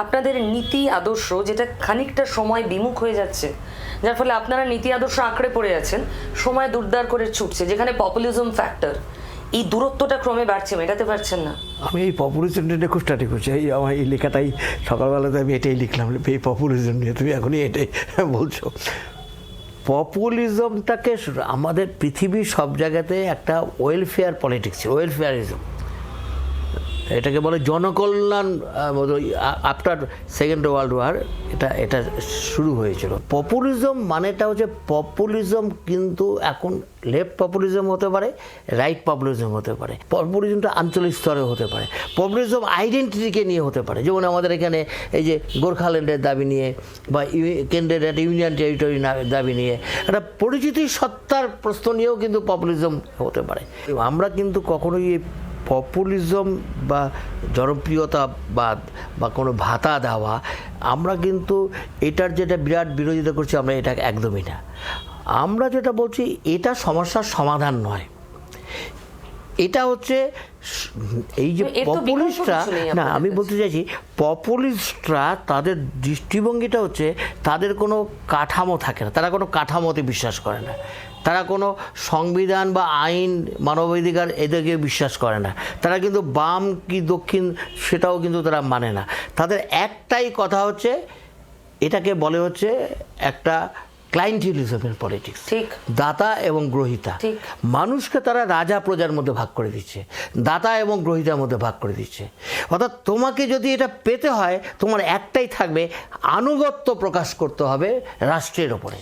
আপনাদের নীতি আদর্শ যেটা খানিকটা সময় বিমুখ হয়ে যাচ্ছে, যার ফলে আপনারা নীতি আদর্শ আঁকড়ে পড়ে আছেন, সময় দুর্দার করে ছুটছে, যেখানে পপুলিজম ফ্যাক্টর, এই দূরত্বটা ক্রমে বাড়ছে, মেটাতে পারছেন না। আমি এই পপুলিজম নিয়ে খুব স্টাডি করছি, এই আমার এই লেখাটাই সকালবেলাতে আমি এটাই লিখলাম, এই পপুলিজম নিয়ে তুমি এখনই এটাই বলছো। পপুলিজমটাকে আমাদের পৃথিবীর সব জায়গাতে একটা ওয়েলফেয়ার পলিটিক্স, ওয়েলফেয়ারিজম, এটাকে বলে জনকল্যাণ। আফটার সেকেন্ড ওয়ার্ল্ড ওয়ার এটা শুরু হয়েছিল। পপুলিজম মানেটা হচ্ছে, পপুলিজম কিন্তু এখন লেফট পপুলিজম হতে পারে, রাইট পপুলিজম হতে পারে, পপুলিজমটা আঞ্চলিক স্তরে হতে পারে, পপুলিজম আইডেন্টিটিকে নিয়ে হতে পারে। যেমন আমাদের এখানে এই যে গোর্খাল্যান্ডের দাবি নিয়ে বা কেন্দ্রের একটা ইউনিয়ন টেরিটরি দাবি নিয়ে একটা পরিচিতি সত্তার প্রশ্ন নিয়েও কিন্তু পপুলিজম হতে পারে। আমরা কিন্তু কখনোই পপুলিজম বা জনপ্রিয়তাবাদ বা কোনো ভাতা দেওয়া, আমরা কিন্তু এটার যেটা বিরাট বিরোধিতা করছি, আমরা এটা একদমই না। আমরা যেটা বলছি, এটা সমস্যার সমাধান নয়, এটা হচ্ছে এই যে পপুলিস্টরা, না আমি বলতে চাইছি পপুলিস্টরা তাদের দৃষ্টিভঙ্গিটা হচ্ছে তাদের কোনো কাঠামো থাকে না, তারা কোনো কাঠামোতে বিশ্বাস করে না, তারা কোনো সংবিধান বা আইন মানবাধিকার এদেরকে বিশ্বাস করে না, তারা কিন্তু বাম কি দক্ষিণ সেটাও কিন্তু তারা মানে না। তাদের একটাই কথা হচ্ছে, এটাকে বলে হচ্ছে একটা ক্লায়েন্টিলিজমের পলিটিক্স, ঠিক, দাতা এবং গ্রহীতা। মানুষকে তারা রাজা প্রজার মধ্যে ভাগ করে দিচ্ছে, দাতা এবং গ্রহীতার মধ্যে ভাগ করে দিচ্ছে। অর্থাৎ তোমাকে যদি এটা পেতে হয়, তোমার একটাই থাকবে, আনুগত্য প্রকাশ করতে হবে রাষ্ট্রের ওপরে।